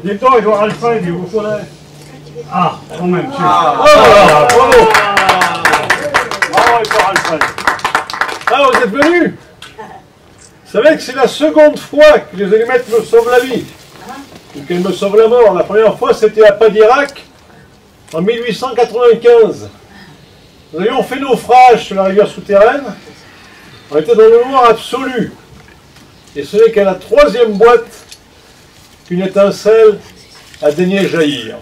Dis-toi, Edouard Alfred, il vous connaît. Ah, quand même. Ah, bravo. Bravo, Edouard Alfred. Ah, vous êtes venus? Vous savez que c'est la seconde fois que les allumettes me sauvent la vie. Ou qu'elles me sauvent la mort. La première fois, c'était à Padirac, en 1895. Nous avions fait naufrage sur la rivière souterraine. On était dans le noir absolu. Et ce n'est qu'à la troisième boîte qu'une étincelle a daigné jaillir.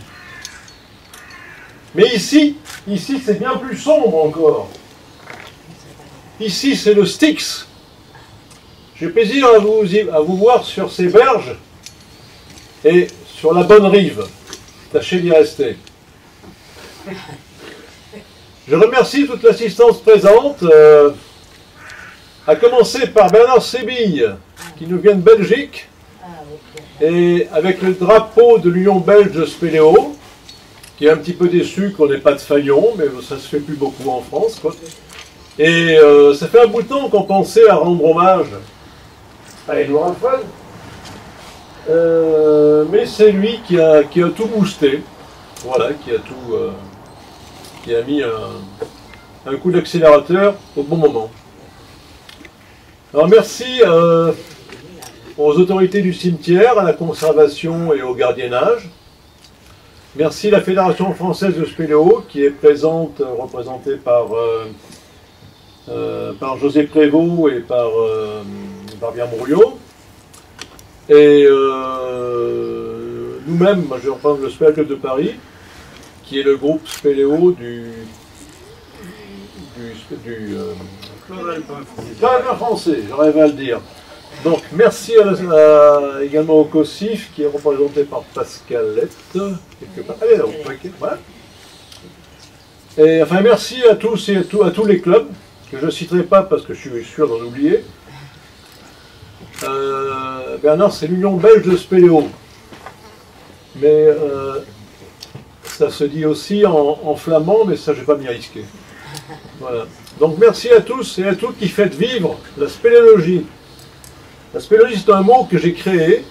Mais ici c'est bien plus sombre encore. Ici, c'est le Styx. J'ai plaisir à vous voir sur ces berges et sur la bonne rive. Tâchez d'y rester. Je remercie toute l'assistance présente, à commencer par Bernard Sébille, qui nous vient de Belgique, et avec le drapeau de l'Union belge de Spéléo, qui est un petit peu déçu qu'on n'ait pas de faillon, mais ça se fait plus beaucoup en France, quoi. Et ça fait un bout de temps qu'on pensait à rendre hommage à Edouard Alfred, mais c'est lui qui a tout boosté, voilà, qui a mis un coup d'accélérateur au bon moment. Alors merci aux autorités du cimetière, à la conservation et au gardiennage. Merci à la Fédération française de Spéléo qui est présente, représentée par José Prévost et par Pierre Mouriot. Et nous-mêmes, je représente le Spéléo Club de Paris, qui est le groupe Spéléo du français, j'arrive à le dire. Donc merci également au COSIF qui est représenté par Pascalette. Allez là, voilà. Et enfin merci à tous et à tous les clubs, que je ne citerai pas parce que je suis sûr d'en oublier. Bernard, c'est l'Union belge de Spéléo. Mais ça se dit aussi en flamand, mais ça je ne vais pas m'y risquer. Voilà. Donc merci à tous et à toutes qui faites vivre la spéléologie. La spéléologie, c'est un mot que j'ai créé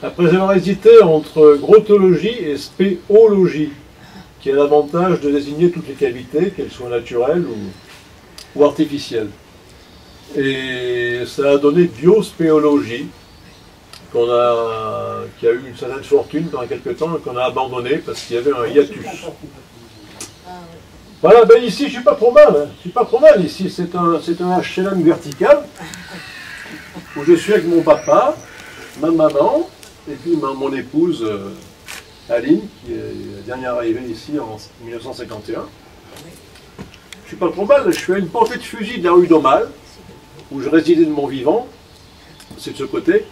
après avoir hésité entre grottologie et spéologie, qui a l'avantage de désigner toutes les cavités, qu'elles soient naturelles ou artificielles. Et ça a donné biospéologie, qui a eu une certaine fortune pendant quelques temps et qu'on a abandonné parce qu'il y avait un hiatus. Voilà, ben ici je suis pas trop mal, hein. Je suis pas trop mal ici, c'est un HLM vertical où je suis avec mon papa, ma maman et puis mon épouse Aline qui est la dernière arrivée ici en 1951. Je suis pas trop mal, je suis à une portée de fusil de la rue d'Aumale où je résidais de mon vivant, c'est de ce côté,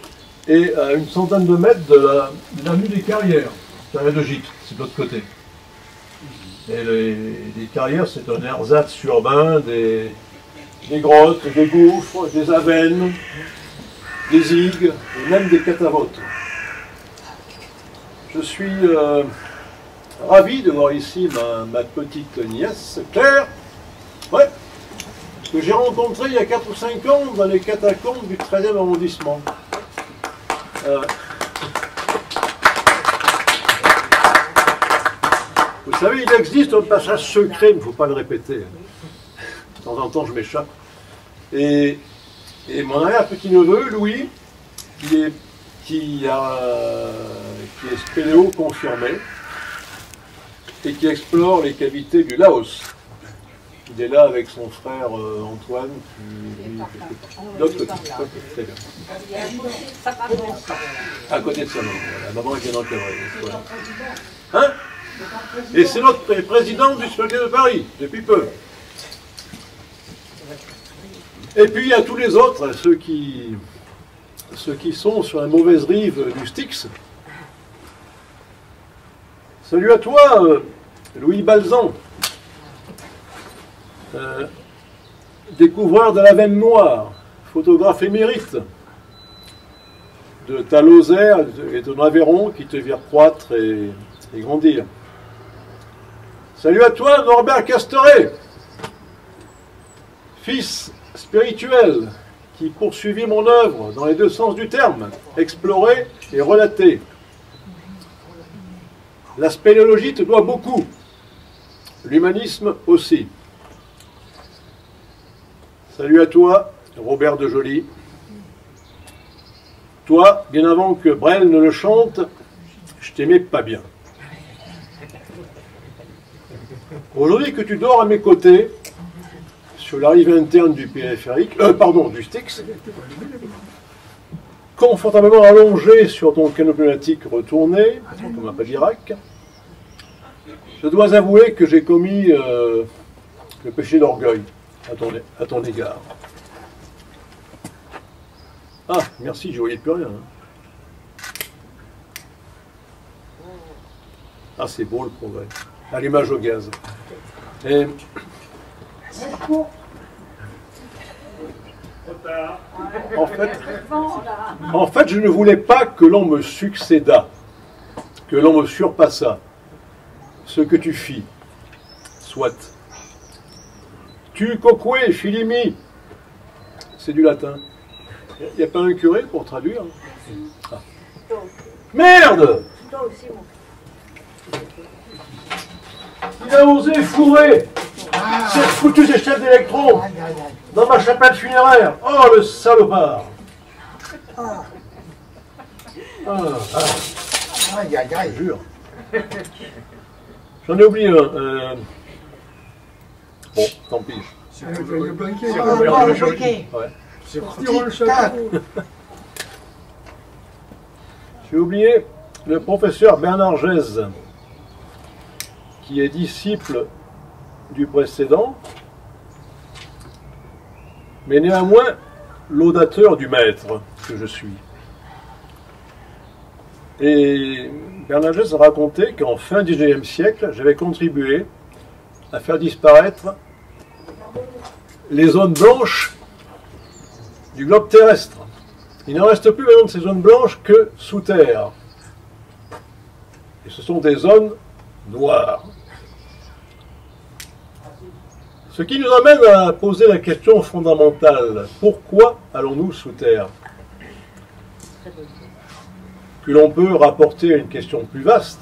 et à une centaine de mètres de l'avenue des Carrières, Carrière de Gite, c'est de l'autre côté. Et les carrières, c'est un ersatz urbain, des grottes, des gouffres, des avennes, des igues, et même des catavotes. Je suis ravi de voir ici ma petite nièce, Claire, ouais, que j'ai rencontrée il y a 4 ou 5 ans dans les catacombes du 13e arrondissement. Vous savez, il existe un passage secret, il ne faut pas le répéter. De temps en temps, je m'échappe. Et mon arrière-petit-neveu, Louis, qui est spéléo confirmé, et qui explore les cavités du Laos. Il est là avec son frère Antoine, de l'autre côté. Très bien. À côté de sa maman. La maman est bien encadrée. Voilà. Hein? Et c'est notre président du Spéléo de Paris, depuis peu. Et puis il y a tous les autres, ceux qui sont sur la mauvaise rive du Styx. Salut à toi, Louis Balzan, découvreur de la veine noire, photographe émérite de ta Lozère et de ton Aveyron qui te virent croître et grandir. Salut à toi, Norbert Casteret, fils spirituel qui poursuivit mon œuvre dans les deux sens du terme, explorer et relater. La spéléologie te doit beaucoup. L'humanisme aussi. Salut à toi, Robert de Joly. Toi, bien avant que Brel ne le chante, je t'aimais pas bien. Aujourd'hui que tu dors à mes côtés, sur la rive interne du périphérique, du Styx, confortablement allongé sur ton canot pneumatique retourné, comme un Padirac, je dois avouer que j'ai commis le péché d'orgueil à ton égard. Ah, merci, je voyais plus rien. Ah, c'est beau le progrès. Allumage au gaz. Et... En fait, je ne voulais pas que l'on me succédât, que l'on me surpassât. Ce que tu fis, soit. Tu coque filimi, c'est du latin. Il n'y a pas un curé pour traduire? Ah. Merde! Il a osé fourrer cette foutue échelle d'électrons dans ma chapelle funéraire. Oh, le salopard! Aïe, aïe, aïe. Je jure. J'en ai oublié un. Bon, tant pis. Le banquier. Le banquier. Ouais. C'est parti le chapeau. J'ai oublié le professeur Bernard Gèze, qui est disciple du précédent, mais néanmoins laudateur du maître que je suis. Et Bernard Gèze racontait qu'en fin XIXe siècle, j'avais contribué à faire disparaître les zones blanches du globe terrestre. Il ne reste plus maintenant de ces zones blanches que sous terre. Et ce sont des zones noires. Ce qui nous amène à poser la question fondamentale. Pourquoi allons-nous sous terre? Que l'on peut rapporter à une question plus vaste.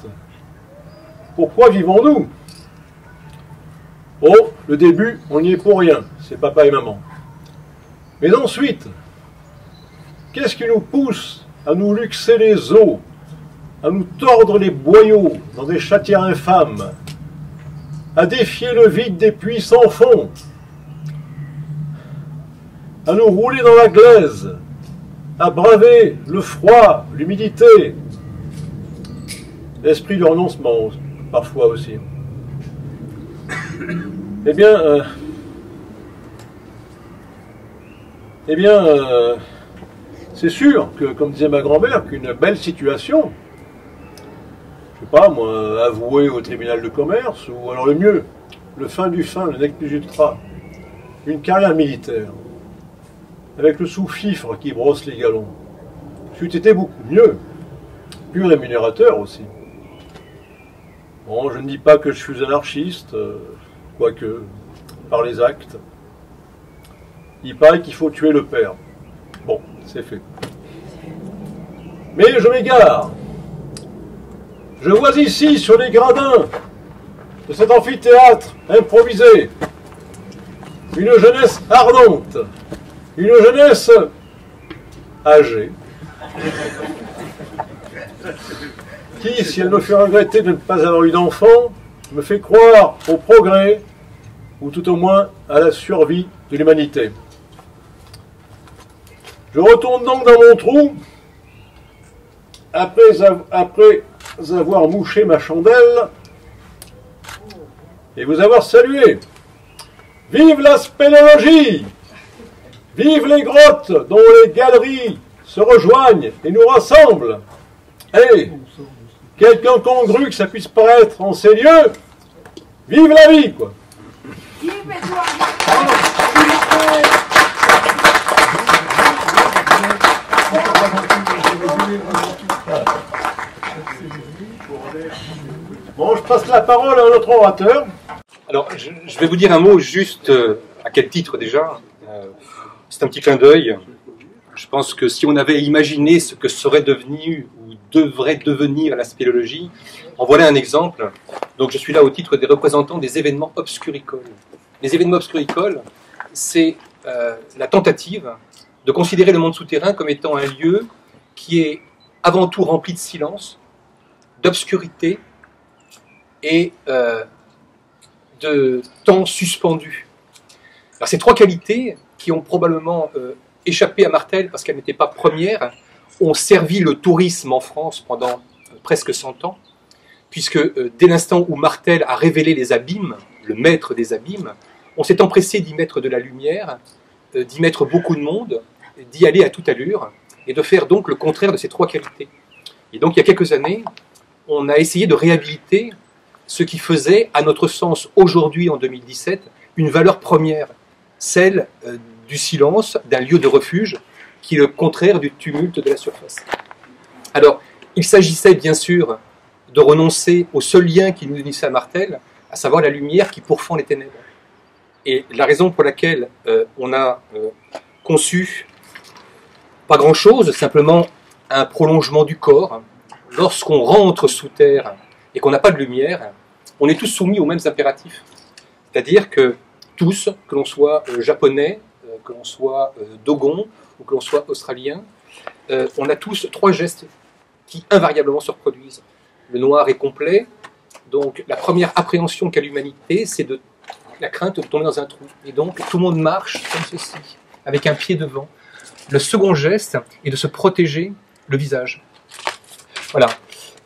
Pourquoi vivons-nous? Oh, le début, on n'y est pour rien. C'est papa et maman. Mais ensuite, qu'est-ce qui nous pousse à nous luxer les os, à nous tordre les boyaux dans des chatières infâmes, à défier le vide des puits sans fond, à nous rouler dans la glaise, à braver le froid, l'humidité, l'esprit du renoncement, parfois aussi. Eh bien, c'est sûr que, comme disait ma grand-mère, qu'une belle situation, je sais pas moi, avouée au tribunal de commerce, ou alors le mieux, le fin du fin, le nec plus ultra, une carrière militaire, avec le sous-fifre qui brosse les galons, c'eût été beaucoup mieux, plus rémunérateur aussi. Bon, je ne dis pas que je suis anarchiste, quoique, par les actes. Il paraît qu'il faut tuer le père. Bon, c'est fait. Mais je m'égare. Je vois ici, sur les gradins de cet amphithéâtre improvisé, une jeunesse ardente, une jeunesse âgée, qui, si elle me fait regretter de ne pas avoir eu d'enfant, me fait croire au progrès, ou tout au moins à la survie de l'humanité. Je retourne donc dans mon trou, après avoir mouché ma chandelle, et vous avoir salué. Vive la spéléologie! Vive les grottes dont les galeries se rejoignent et nous rassemblent! Et, quelque incongru que ça puisse paraître en ces lieux, vive la vie, quoi! Vive Édouard! Bon, je passe la parole à notre orateur. Alors, je vais vous dire un mot juste, à quel titre déjà. C'est un petit clin d'œil. Je pense que si on avait imaginé ce que serait devenu ou devrait devenir la spéléologie. En voilà un exemple. Donc je suis là au titre des représentants des événements obscuricoles. Les événements obscuricoles, c'est la tentative de considérer le monde souterrain comme étant un lieu qui est avant tout rempli de silence, d'obscurité et de temps suspendu. Alors ces trois qualités qui ont probablement échappé à Martel parce qu'elles n'étaient pas premières, ont servi le tourisme en France pendant presque 100 ans, puisque dès l'instant où Martel a révélé les abîmes, le maître des abîmes, on s'est empressé d'y mettre de la lumière, d'y mettre beaucoup de monde, d'y aller à toute allure, et de faire donc le contraire de ces trois qualités. Et donc il y a quelques années, on a essayé de réhabiliter ce qui faisait, à notre sens, aujourd'hui en 2017, une valeur première, celle du silence, d'un lieu de refuge, qui est le contraire du tumulte de la surface. Alors, il s'agissait bien sûr de renoncer au seul lien qui nous unissait à Martel, à savoir la lumière qui pourfend les ténèbres. Et la raison pour laquelle on a conçu pas grand-chose, simplement un prolongement du corps. Lorsqu'on rentre sous terre et qu'on n'a pas de lumière, on est tous soumis aux mêmes impératifs. C'est-à-dire que tous, que l'on soit japonais, que l'on soit dogon ou que l'on soit australien, on a tous trois gestes qui invariablement se reproduisent. Le noir est complet, donc la première appréhension qu'a l'humanité, c'est de la crainte de tomber dans un trou. Et donc tout le monde marche comme ceci, avec un pied devant. Le second geste est de se protéger le visage. Voilà.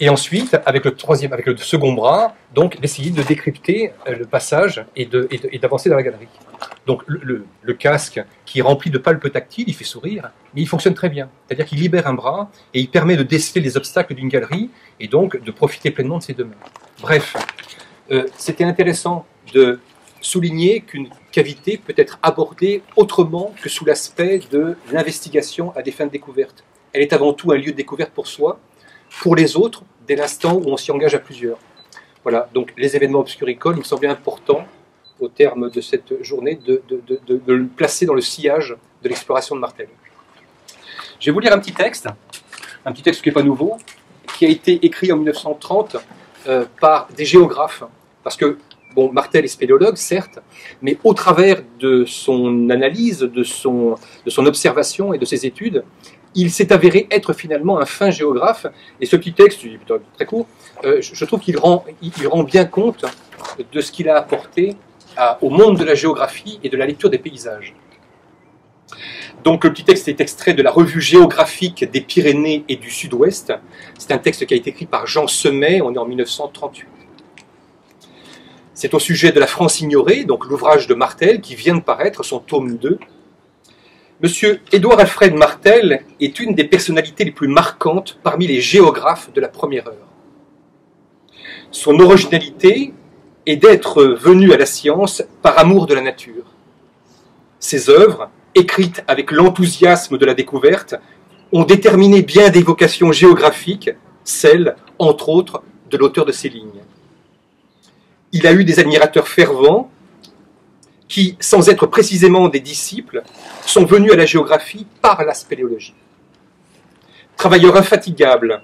Et ensuite, avec le second bras, donc d'essayer de décrypter le passage et d'avancer dans la galerie. Donc le casque qui est rempli de palpes tactiles, il fait sourire, mais il fonctionne très bien. C'est-à-dire qu'il libère un bras et il permet de déceler les obstacles d'une galerie et donc de profiter pleinement de ses deux mains. Bref, c'était intéressant de souligner qu'une cavité peut être abordée autrement que sous l'aspect de l'investigation à des fins de découverte. Elle est avant tout un lieu de découverte pour soi, pour les autres, dès l'instant où on s'y engage à plusieurs. Voilà, donc les événements obscuricoles, il me semblait important, au terme de cette journée, de le placer dans le sillage de l'exploration de Martel. Je vais vous lire un petit texte qui n'est pas nouveau, qui a été écrit en 1930 par des géographes, parce que bon, Martel est spéléologue, certes, mais au travers de son analyse, de son observation et de ses études, il s'est avéré être finalement un fin géographe. Et ce petit texte, très court, je trouve qu'il rend bien compte de ce qu'il a apporté au monde de la géographie et de la lecture des paysages. Donc le petit texte est extrait de la revue géographique des Pyrénées et du Sud-Ouest. C'est un texte qui a été écrit par Jean Semet, on est en 1938. C'est au sujet de la France ignorée, donc l'ouvrage de Martel qui vient de paraître, son tome 2. Monsieur Édouard Alfred Martel est une des personnalités les plus marquantes parmi les géographes de la première heure. Son originalité est d'être venu à la science par amour de la nature. Ses œuvres, écrites avec l'enthousiasme de la découverte, ont déterminé bien des vocations géographiques, celles, entre autres, de l'auteur de ces lignes. Il a eu des admirateurs fervents qui, sans être précisément des disciples, sont venus à la géographie par la spéléologie. Travailleur infatigable,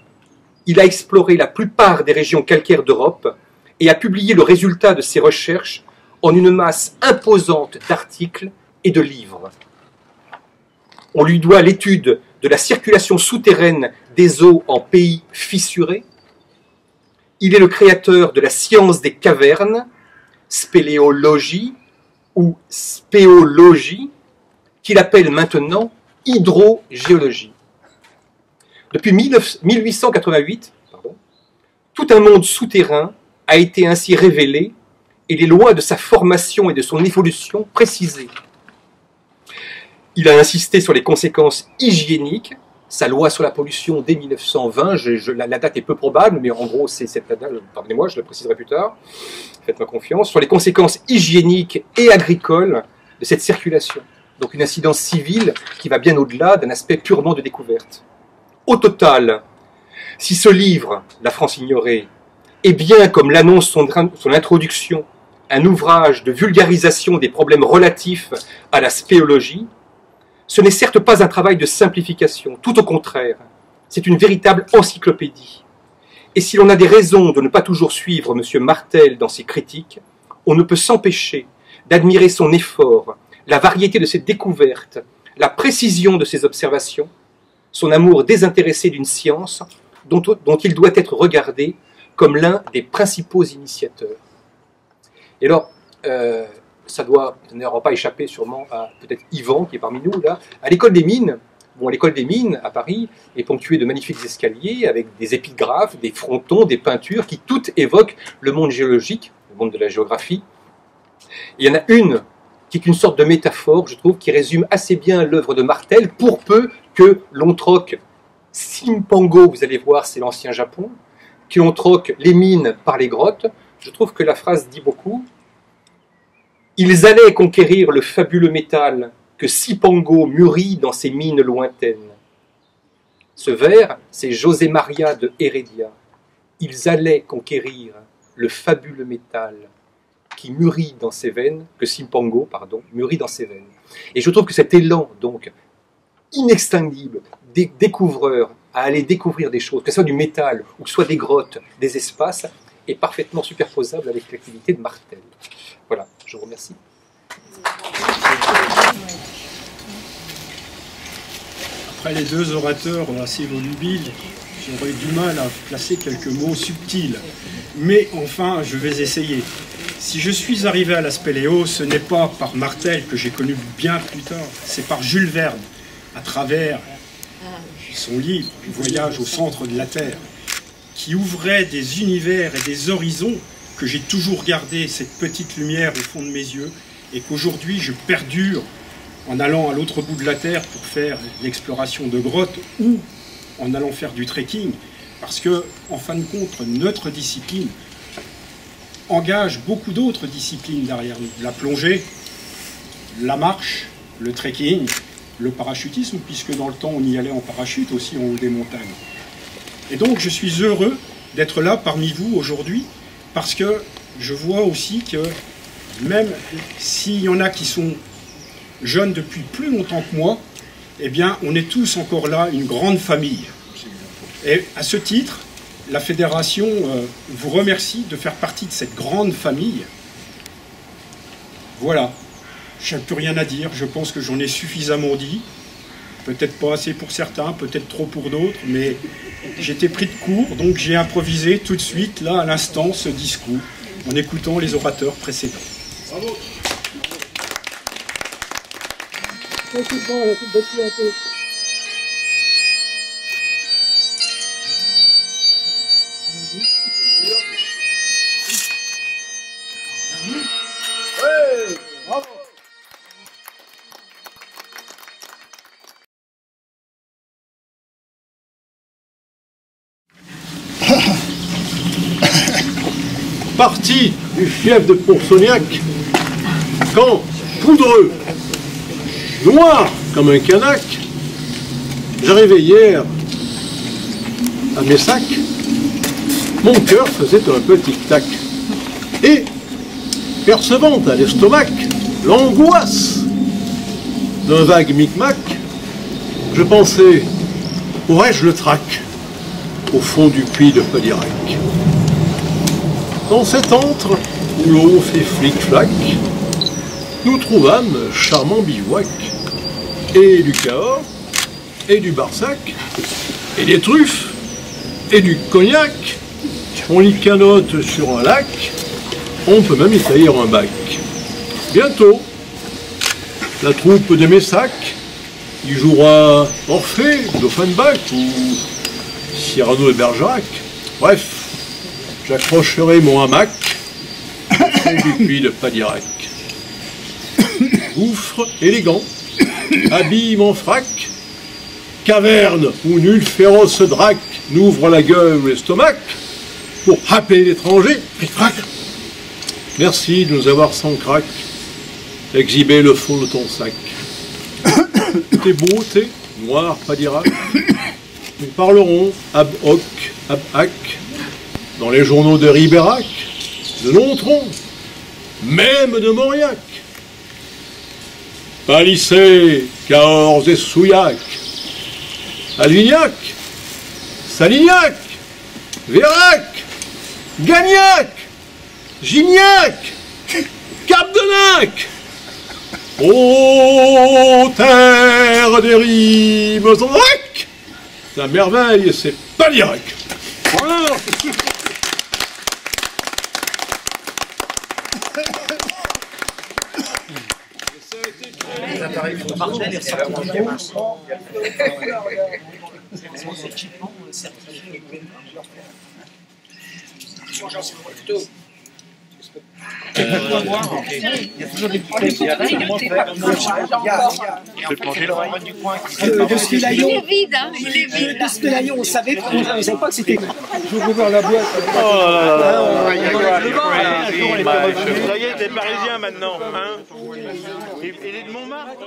il a exploré la plupart des régions calcaires d'Europe et a publié le résultat de ses recherches en une masse imposante d'articles et de livres. On lui doit l'étude de la circulation souterraine des eaux en pays fissurés. Il est le créateur de la science des cavernes, spéléologie ou spéologie, qu'il appelle maintenant hydrogéologie. Depuis 1888, tout un monde souterrain a été ainsi révélé et les lois de sa formation et de son évolution précisées. Il a insisté sur les conséquences hygiéniques, sa loi sur la pollution dès 1920, la date est peu probable, mais en gros c'est cette date, pardonnez-moi, je la préciserai plus tard, faites-moi confiance, sur les conséquences hygiéniques et agricoles de cette circulation. Donc une incidence civile qui va bien au-delà d'un aspect purement de découverte. Au total, si ce livre, La France ignorée, est bien, comme l'annonce son introduction, un ouvrage de vulgarisation des problèmes relatifs à la spéologie, ce n'est certes pas un travail de simplification, tout au contraire. C'est une véritable encyclopédie. Et si l'on a des raisons de ne pas toujours suivre M. Martel dans ses critiques, on ne peut s'empêcher d'admirer son effort, la variété de ses découvertes, la précision de ses observations, son amour désintéressé d'une science dont il doit être regardé comme l'un des principaux initiateurs. Et alors, ça n'aura pas échappé sûrement à peut-être Yvan, qui est parmi nous là, à l'école des mines. Bon, l'école des mines à Paris est ponctuée de magnifiques escaliers avec des épigraphes, des frontons, des peintures qui toutes évoquent le monde géologique, le monde de la géographie. Et il y en a une qui est une sorte de métaphore, je trouve, qui résume assez bien l'œuvre de Martel, pour peu que l'on troque Simpango, vous allez voir, c'est l'ancien Japon, que l'on troque les mines par les grottes. Je trouve que la phrase dit beaucoup. Ils allaient conquérir le fabuleux métal que Simpango mûrit dans ses mines lointaines. Ce vers, c'est José Maria de Heredia. Ils allaient conquérir le fabuleux métal qui mûrit dans ses veines, que Simpango, pardon, mûrit dans ses veines. Et je trouve que cet élan, donc, inextinguible, des découvreurs à aller découvrir des choses, que ce soit du métal, ou que ce soit des grottes, des espaces, est parfaitement superposable avec l'activité de Martel. Voilà, je vous remercie. Après les deux orateurs assez volubiles, j'aurais du mal à placer quelques mots subtils. Mais enfin, je vais essayer. Si je suis arrivé à la spéléo, ce n'est pas par Martel que j'ai connu bien plus tard, c'est par Jules Verne, à travers son livre « Voyage au centre de la Terre », qui ouvrait des univers et des horizons que j'ai toujours gardé cette petite lumière au fond de mes yeux et qu'aujourd'hui je perdure en allant à l'autre bout de la Terre pour faire l'exploration de grottes ou en allant faire du trekking, parce que, en fin de compte, notre discipline engage beaucoup d'autres disciplines derrière nous. La plongée, la marche, le trekking, le parachutisme, puisque dans le temps on y allait en parachute aussi en haut des montagnes. Et donc je suis heureux d'être là parmi vous aujourd'hui, parce que je vois aussi que même s'il y en a qui sont jeunes depuis plus longtemps que moi, eh bien on est tous encore là, une grande famille. Et à ce titre, la Fédération vous remercie de faire partie de cette grande famille. Voilà, je n'ai plus rien à dire, je pense que j'en ai suffisamment dit. Peut-être pas assez pour certains, peut-être trop pour d'autres, mais j'étais pris de court, donc j'ai improvisé tout de suite, là, à l'instant, ce discours, en écoutant les orateurs précédents. Bravo. Parti du fief de Poursognac, quand, poudreux, noir comme un canac, j'arrivais hier à Messac, mon cœur faisait un petit tac. Et, percevant à l'estomac l'angoisse d'un vague micmac, je pensais, aurais-je le trac au fond du puits de Padirac? Dans cet antre où l'eau fait flic-flac, nous trouvâmes charmant bivouac, et du Cahors, et du Barsac, et des truffes, et du cognac. On y canote sur un lac, on peut même y tailler un bac. Bientôt, la troupe de Messac y jouera Orphée, d'Offenbach ou Cyrano de Bergerac. Bref, j'accrocherai mon hamac au puits de Padirac. Gouffre élégant, habille mon frac, caverne où nul féroce drac n'ouvre la gueule ou l'estomac pour happer l'étranger. Merci de nous avoir sans craque exhibé le fond de ton sac. Tes beautés, noir Padirac, nous parlerons ab hoc, ab hac, dans les journaux de Ribérac, de Nontron, même de Mauriac. Palissé, Cahors et Souillac, Alvignac, Salignac, Vérac, Gagnac, Gignac, Cap-de-Nac. Ô terre des rimes en lac, ta merveille, c'est Palirac. Voilà. De Spélaillon, il est vide, hein, il est vide. De Spélaillon, on savait pas que c'était. Je vais ouvrir la boîte. Oh là là, ça y est, t'es parisien maintenant. Hein, il est de Montmartre.